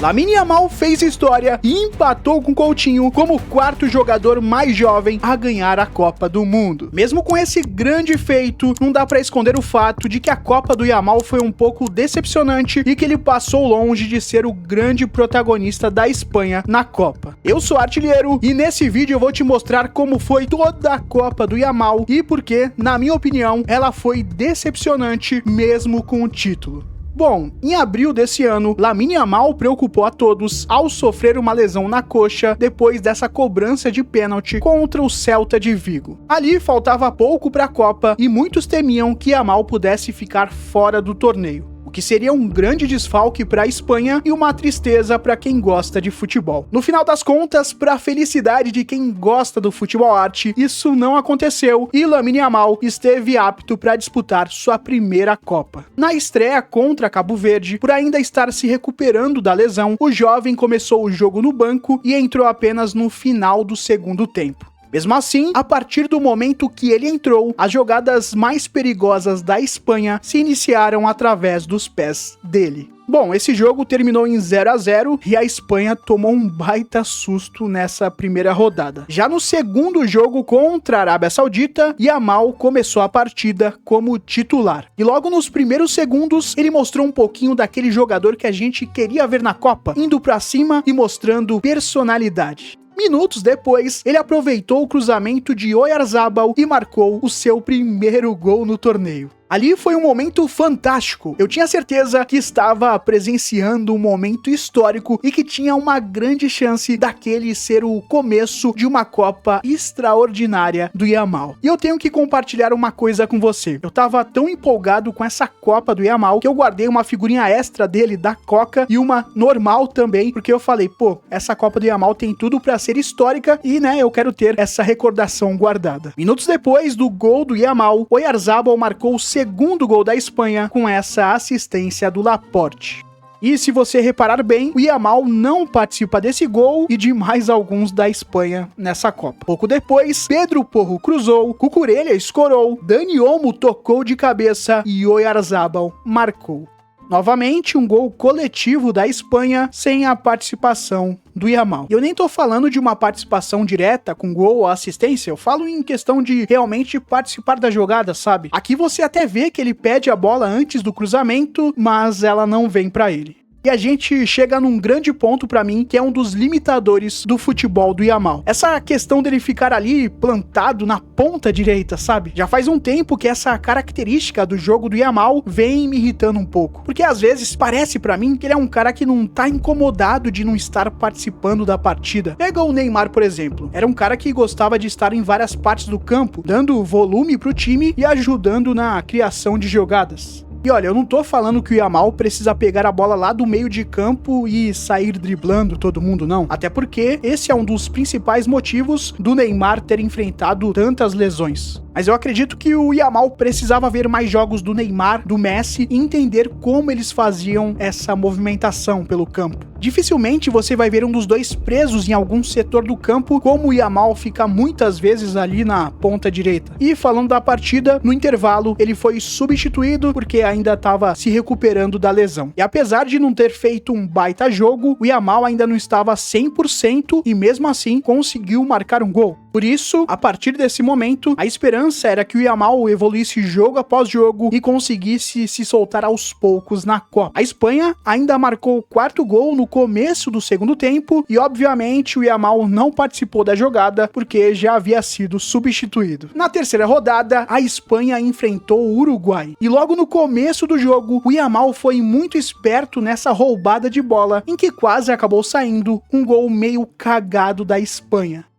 Lamine Yamal fez história e empatou com Coutinho como o quarto jogador mais jovem a ganhar a Copa do Mundo. Mesmo com esse grande feito, não dá pra esconder o fato de que a Copa do Yamal foi um pouco decepcionante e que ele passou longe de ser o grande protagonista da Espanha na Copa. Eu sou Artilheiro e nesse vídeo eu vou te mostrar como foi toda a Copa do Yamal e porque, na minha opinião, ela foi decepcionante mesmo com o título. Bom, em abril desse ano, Lamine Yamal preocupou a todos ao sofrer uma lesão na coxa depois dessa cobrança de pênalti contra o Celta de Vigo. Ali faltava pouco para a Copa e muitos temiam que Yamal pudesse ficar fora do torneio, o que seria um grande desfalque para a Espanha e uma tristeza para quem gosta de futebol. No final das contas, para a felicidade de quem gosta do futebol arte, isso não aconteceu e Lamine Yamal esteve apto para disputar sua primeira Copa. Na estreia contra Cabo Verde, por ainda estar se recuperando da lesão, o jovem começou o jogo no banco e entrou apenas no final do segundo tempo. Mesmo assim, a partir do momento que ele entrou, as jogadas mais perigosas da Espanha se iniciaram através dos pés dele. Bom, esse jogo terminou em 0-0 e a Espanha tomou um baita susto nessa primeira rodada. Já no segundo jogo contra a Arábia Saudita, Yamal começou a partida como titular. E logo nos primeiros segundos, ele mostrou um pouquinho daquele jogador que a gente queria ver na Copa, indo pra cima e mostrando personalidade. Minutos depois, ele aproveitou o cruzamento de Oyarzabal e marcou o seu primeiro gol no torneio. Ali foi um momento fantástico. Eu tinha certeza que estava presenciando um momento histórico e que tinha uma grande chance daquele ser o começo de uma Copa extraordinária do Yamal. E eu tenho que compartilhar uma coisa com você. Eu tava tão empolgado com essa Copa do Yamal que eu guardei uma figurinha extra dele da Coca e uma normal também, porque eu falei, pô, essa Copa do Yamal tem tudo pra ser histórica e, né, eu quero ter essa recordação guardada. Minutos depois do gol do Yamal, Oyarzabal marcou o segundo gol da Espanha com essa assistência do Laporte. E se você reparar bem, o Yamal não participa desse gol e de mais alguns da Espanha nessa Copa. Pouco depois, Pedro Porro cruzou, Cucurella escorou, Dani Olmo tocou de cabeça e Oyarzabal marcou. Novamente, um gol coletivo da Espanha sem a participação do Yamal. Eu nem tô falando de uma participação direta com gol ou assistência, eu falo em questão de realmente participar da jogada, sabe? Aqui você até vê que ele pede a bola antes do cruzamento, mas ela não vem pra ele. E a gente chega num grande ponto pra mim, que é um dos limitadores do futebol do Yamal. Essa questão dele ficar ali plantado na ponta direita, sabe? Já faz um tempo que essa característica do jogo do Yamal vem me irritando um pouco. Porque às vezes parece pra mim que ele é um cara que não tá incomodado de não estar participando da partida. Pega o Neymar, por exemplo. Era um cara que gostava de estar em várias partes do campo, dando volume pro time e ajudando na criação de jogadas. E olha, eu não tô falando que o Yamal precisa pegar a bola lá do meio de campo e sair driblando todo mundo, não. Até porque esse é um dos principais motivos do Neymar ter enfrentado tantas lesões. Mas eu acredito que o Yamal precisava ver mais jogos do Neymar, do Messi e entender como eles faziam essa movimentação pelo campo. Dificilmente você vai ver um dos dois presos em algum setor do campo, como o Yamal fica muitas vezes ali na ponta direita. E falando da partida, no intervalo ele foi substituído porque ainda estava se recuperando da lesão. E apesar de não ter feito um baita jogo, o Yamal ainda não estava 100% e mesmo assim conseguiu marcar um gol. Por isso, a partir desse momento, a esperança era que o Yamal evoluísse jogo após jogo e conseguisse se soltar aos poucos na Copa. A Espanha ainda marcou o quarto gol no começo do segundo tempo e, obviamente, o Yamal não participou da jogada porque já havia sido substituído. Na terceira rodada, a Espanha enfrentou o Uruguai e logo no começo do jogo, o Yamal foi muito esperto nessa roubada de bola em que quase acabou saindo um gol meio cagado da Espanha.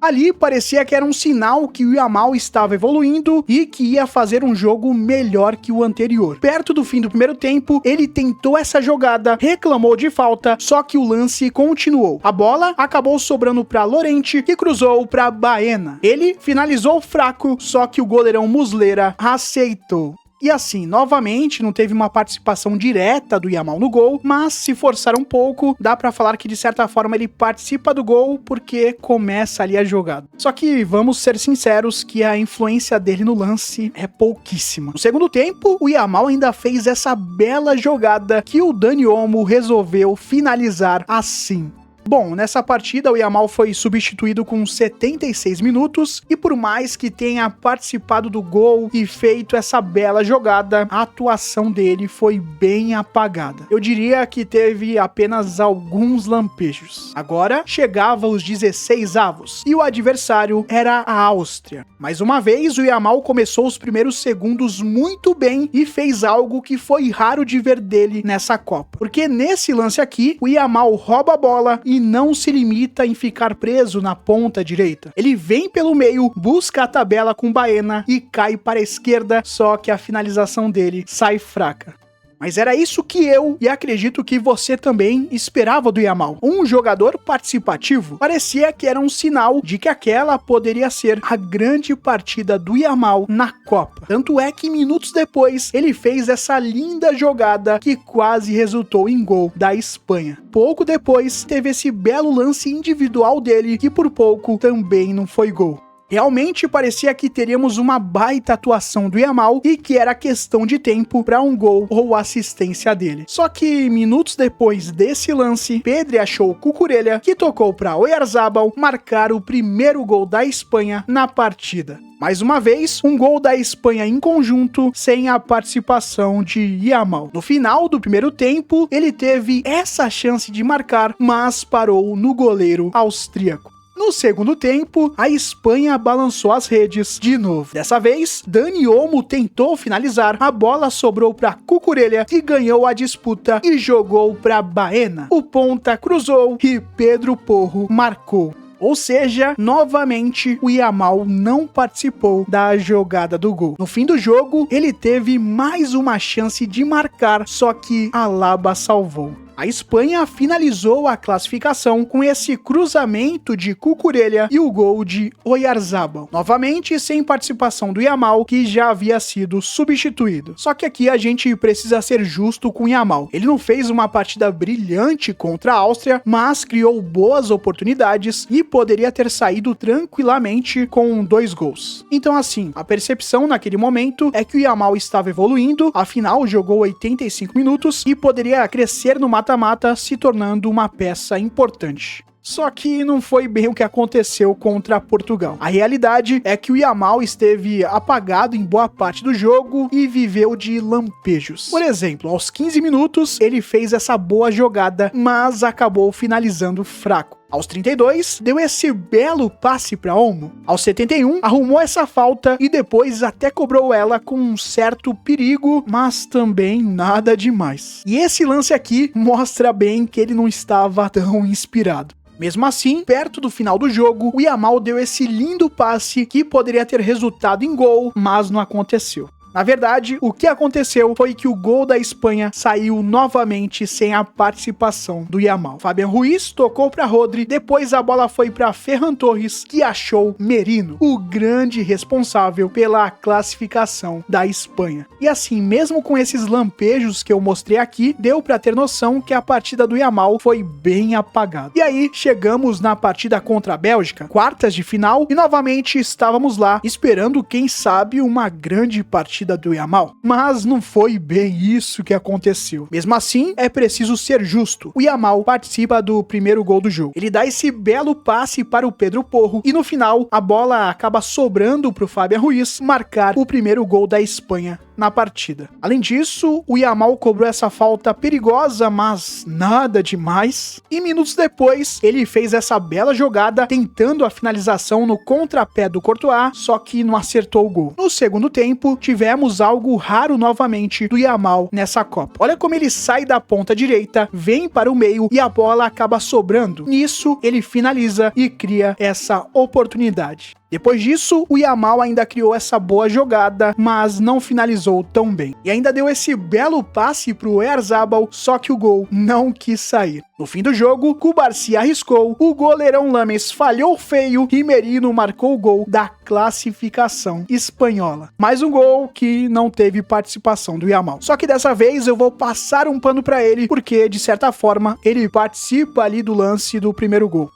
Ali parecia que era um sinal que o Yamal estava evoluindo e que ia fazer um jogo melhor que o anterior. Perto do fim do primeiro tempo, ele tentou essa jogada, reclamou de falta, só que o lance continuou. A bola acabou sobrando para Llorente, que cruzou para Baena. Ele finalizou fraco, só que o goleirão Muslera aceitou. E assim, novamente, não teve uma participação direta do Yamal no gol, mas se forçar um pouco, dá pra falar que de certa forma ele participa do gol porque começa ali a jogada. Só que vamos ser sinceros que a influência dele no lance é pouquíssima. No segundo tempo, o Yamal ainda fez essa bela jogada que o Dani Olmo resolveu finalizar assim. Bom, nessa partida o Yamal foi substituído com 76 minutos e por mais que tenha participado do gol e feito essa bela jogada, a atuação dele foi bem apagada. Eu diria que teve apenas alguns lampejos. Agora chegava os 16avos e o adversário era a Áustria. Mais uma vez o Yamal começou os primeiros segundos muito bem e fez algo que foi raro de ver dele nessa Copa. Porque nesse lance aqui, o Yamal rouba a bola e não se limita em ficar preso na ponta direita. Ele vem pelo meio, busca a tabela com Baena e cai para a esquerda, só que a finalização dele sai fraca. Mas era isso que eu, e acredito que você também, esperava do Yamal. Um jogador participativo. Parecia que era um sinal de que aquela poderia ser a grande partida do Yamal na Copa. Tanto é que minutos depois, ele fez essa linda jogada que quase resultou em gol da Espanha. Pouco depois, teve esse belo lance individual dele, que por pouco também não foi gol. Realmente parecia que teríamos uma baita atuação do Yamal e que era questão de tempo para um gol ou assistência dele. Só que minutos depois desse lance, Pedri achou Cucurella, que tocou para Oyarzabal marcar o primeiro gol da Espanha na partida. Mais uma vez, um gol da Espanha em conjunto, sem a participação de Yamal. No final do primeiro tempo, ele teve essa chance de marcar, mas parou no goleiro austríaco. No segundo tempo, a Espanha balançou as redes de novo. Dessa vez, Dani Olmo tentou finalizar, a bola sobrou para Cucurella, que ganhou a disputa e jogou para Baena. O ponta cruzou e Pedro Porro marcou. Ou seja, novamente o Yamal não participou da jogada do gol. No fim do jogo, ele teve mais uma chance de marcar, só que Alaba salvou. A Espanha finalizou a classificação com esse cruzamento de Cucurella e o gol de Oyarzabal. Novamente sem participação do Yamal, que já havia sido substituído. Só que aqui a gente precisa ser justo com o Yamal. Ele não fez uma partida brilhante contra a Áustria, mas criou boas oportunidades e poderia ter saído tranquilamente com 2 gols. Então assim, a percepção naquele momento é que o Yamal estava evoluindo, afinal jogou 85 minutos e poderia crescer no mata-mata, se tornando uma peça importante. Só que não foi bem o que aconteceu contra Portugal. A realidade é que o Yamal esteve apagado em boa parte do jogo e viveu de lampejos. Por exemplo, aos 15 minutos, ele fez essa boa jogada, mas acabou finalizando fraco. Aos 32, deu esse belo passe para Olmo. Aos 71, arrumou essa falta e depois até cobrou ela com um certo perigo, mas também nada demais. E esse lance aqui mostra bem que ele não estava tão inspirado. Mesmo assim, perto do final do jogo, o Yamal deu esse lindo passe que poderia ter resultado em gol, mas não aconteceu. Na verdade, o que aconteceu foi que o gol da Espanha saiu novamente sem a participação do Yamal. Fabián Ruiz tocou para Rodri, depois a bola foi para Ferran Torres, que achou Merino, o grande responsável pela classificação da Espanha. E assim, mesmo com esses lampejos que eu mostrei aqui, deu para ter noção que a partida do Yamal foi bem apagada. E aí, chegamos na partida contra a Bélgica, quartas de final, e novamente estávamos lá, esperando, quem sabe, uma grande partida do Yamal, mas não foi bem isso que aconteceu. Mesmo assim, é preciso ser justo. O Yamal participa do primeiro gol do jogo. Ele dá esse belo passe para o Pedro Porro e no final a bola acaba sobrando para o Fabián Ruiz marcar o primeiro gol da Espanha na partida. Além disso, o Yamal cobrou essa falta perigosa, mas nada demais. E minutos depois, ele fez essa bela jogada, tentando a finalização no contrapé do Courtois, só que não acertou o gol. No segundo tempo, tivemos algo raro novamente do Yamal nessa Copa. Olha como ele sai da ponta direita, vem para o meio e a bola acaba sobrando. Nisso, ele finaliza e cria essa oportunidade. Depois disso, o Yamal ainda criou essa boa jogada, mas não finalizou tão bem. E ainda deu esse belo passe pro Oyarzabal, só que o gol não quis sair. No fim do jogo, Cubarsí arriscou, o goleirão Lames falhou feio e Merino marcou o gol da classificação espanhola. Mais um gol que não teve participação do Yamal. Só que dessa vez eu vou passar um pano pra ele, porque de certa forma ele participa ali do lance do primeiro gol.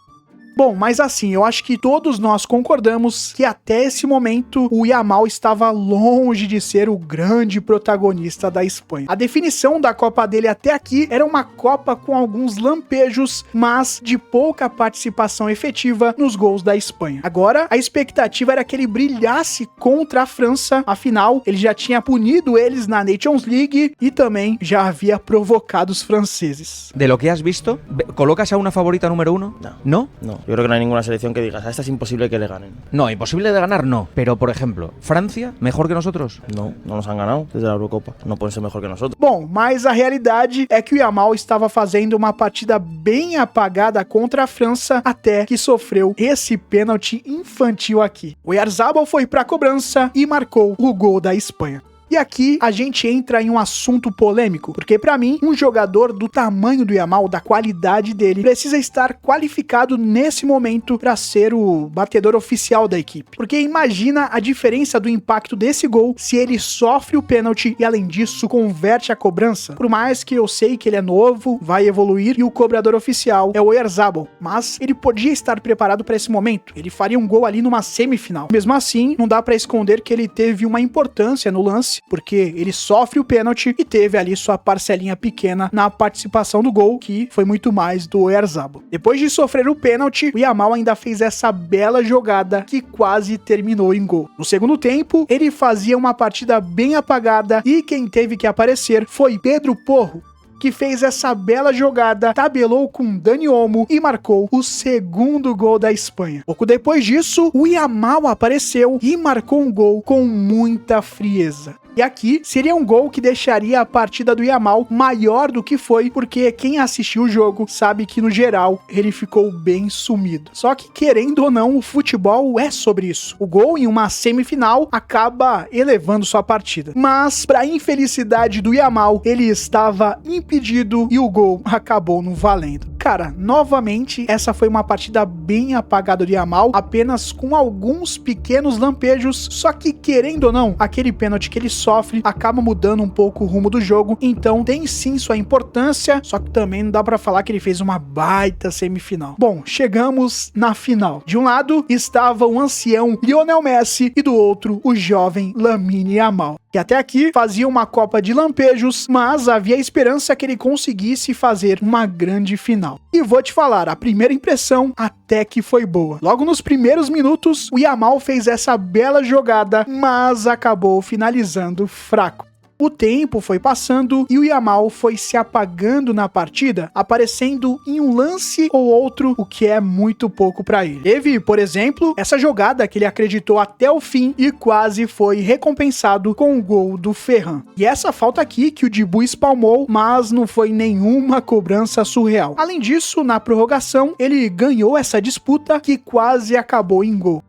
Bom, mas assim, eu acho que todos nós concordamos que até esse momento o Yamal estava longe de ser o grande protagonista da Espanha. A definição da Copa dele até aqui era uma Copa com alguns lampejos, mas de pouca participação efetiva nos gols da Espanha. Agora, a expectativa era que ele brilhasse contra a França, afinal, ele já tinha punido eles na Nations League e também já havia provocado os franceses. De lo que has visto, ¿colocas a una favorita número 1? No. ¿No? Yo creo que no hay ninguna selección que digas, a esta es imposible que le ganen. No, imposible de ganar no. Pero, por ejemplo, ¿Francia mejor que nosotros? No nos han ganado desde la Eurocopa. No pueden ser mejor que nosotros. Bom, mas a realidade é que o Yamal estava fazendo uma partida bem apagada contra a França até que sofreu esse pênalti infantil aqui. O Oyarzabal foi para a cobrança e marcou o gol da Espanha. E aqui a gente entra em um assunto polêmico, porque pra mim, um jogador do tamanho do Yamal, da qualidade dele, precisa estar qualificado nesse momento pra ser o batedor oficial da equipe. Porque imagina a diferença do impacto desse gol se ele sofre o pênalti e além disso converte a cobrança. Por mais que eu sei que ele é novo, vai evoluir e o cobrador oficial é o Oyarzabal, mas ele podia estar preparado pra esse momento. Ele faria um gol ali numa semifinal. Mesmo assim, não dá pra esconder que ele teve uma importância no lance, porque ele sofre o pênalti e teve ali sua parcelinha pequena na participação do gol, que foi muito mais do Oyarzabal. Depois de sofrer o pênalti, o Yamal ainda fez essa bela jogada que quase terminou em gol. No segundo tempo, ele fazia uma partida bem apagada e quem teve que aparecer foi Pedro Porro, que fez essa bela jogada, tabelou com Dani Olmo e marcou o segundo gol da Espanha. Pouco depois disso, o Yamal apareceu e marcou um gol com muita frieza. E aqui seria um gol que deixaria a partida do Yamal maior do que foi, porque quem assistiu o jogo sabe que no geral ele ficou bem sumido. Só que querendo ou não, o futebol é sobre isso. O gol em uma semifinal acaba elevando sua partida. Mas para infelicidade do Yamal, ele estava impedido e o gol acabou não valendo. Cara, novamente, essa foi uma partida bem apagada do Yamal, apenas com alguns pequenos lampejos, só que querendo ou não, aquele pênalti que ele sofre acaba mudando um pouco o rumo do jogo, então tem sim sua importância, só que também não dá pra falar que ele fez uma baita semifinal. Bom, chegamos na final. De um lado estava o ancião Lionel Messi e do outro o jovem Lamine Yamal, que até aqui fazia uma Copa de lampejos, mas havia esperança que ele conseguisse fazer uma grande final. E vou te falar, a primeira impressão até que foi boa. Logo nos primeiros minutos, o Yamal fez essa bela jogada, mas acabou finalizando fraco. O tempo foi passando e o Yamal foi se apagando na partida, aparecendo em um lance ou outro, o que é muito pouco para ele. Teve, por exemplo, essa jogada que ele acreditou até o fim e quase foi recompensado com o gol do Ferran. E essa falta aqui que o Dibu espalmou, mas não foi nenhuma cobrança surreal. Além disso, na prorrogação, ele ganhou essa disputa que quase acabou em gol.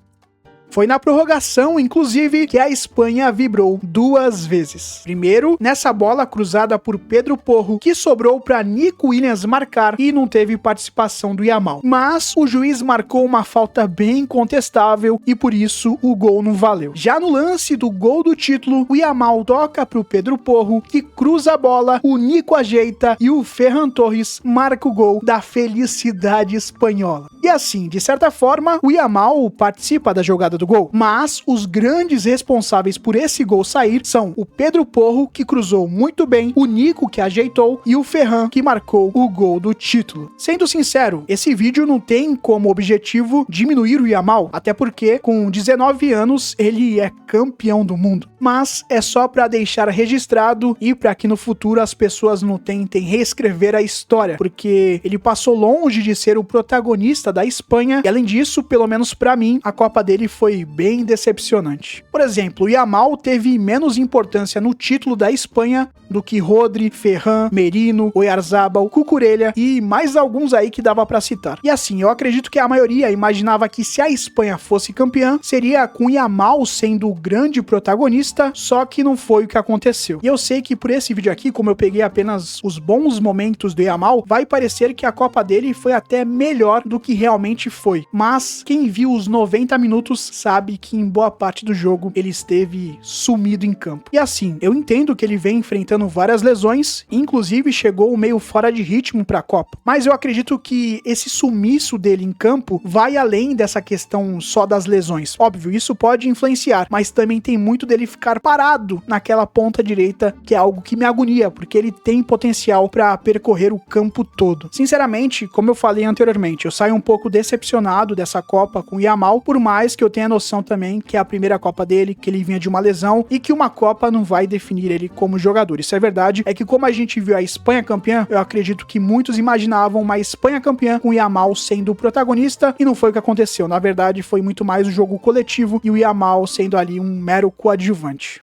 Foi na prorrogação, inclusive, que a Espanha vibrou duas vezes. Primeiro, nessa bola cruzada por Pedro Porro, que sobrou para Nico Williams marcar e não teve participação do Yamal. Mas o juiz marcou uma falta bem contestável e por isso o gol não valeu. Já no lance do gol do título, o Yamal toca pro Pedro Porro, que cruza a bola, o Nico ajeita e o Ferran Torres marca o gol da felicidade espanhola. E assim, de certa forma, o Yamal participa da jogada do gol, mas os grandes responsáveis por esse gol sair são o Pedro Porro, que cruzou muito bem, o Nico, que ajeitou, e o Ferran, que marcou o gol do título. Sendo sincero, esse vídeo não tem como objetivo diminuir o Yamal, até porque com 19 anos ele é campeão do mundo, mas é só para deixar registrado e para que no futuro as pessoas não tentem reescrever a história, porque ele passou longe de ser o protagonista da Espanha, e além disso, pelo menos pra mim, a Copa dele foi bem decepcionante. Por exemplo, o Yamal teve menos importância no título da Espanha do que Rodri, Ferran, Merino, Oyarzabal, Cucurella e mais alguns aí que dava pra citar. E assim, eu acredito que a maioria imaginava que se a Espanha fosse campeã, seria com o Yamal sendo o grande protagonista, só que não foi o que aconteceu. E eu sei que por esse vídeo aqui, como eu peguei apenas os bons momentos do Yamal, vai parecer que a Copa dele foi até melhor do que realmente foi. Mas quem viu os 90 minutos sabe que em boa parte do jogo ele esteve sumido em campo. E assim, eu entendo que ele vem enfrentando várias lesões, inclusive chegou meio fora de ritmo para a Copa. Mas eu acredito que esse sumiço dele em campo vai além dessa questão só das lesões. Óbvio, isso pode influenciar, mas também tem muito dele ficar parado naquela ponta direita, que é algo que me agonia, porque ele tem potencial para percorrer o campo todo. Sinceramente, como eu falei anteriormente, eu saio um pouco decepcionado dessa Copa com o Yamal, por mais que eu tenha noção também que é a primeira Copa dele, que ele vinha de uma lesão e que uma Copa não vai definir ele como jogador. Isso é verdade, é que como a gente viu a Espanha campeã, eu acredito que muitos imaginavam uma Espanha campeã com o Yamal sendo o protagonista e não foi o que aconteceu. Na verdade, foi muito mais o jogo coletivo e o Yamal sendo ali um mero coadjuvante.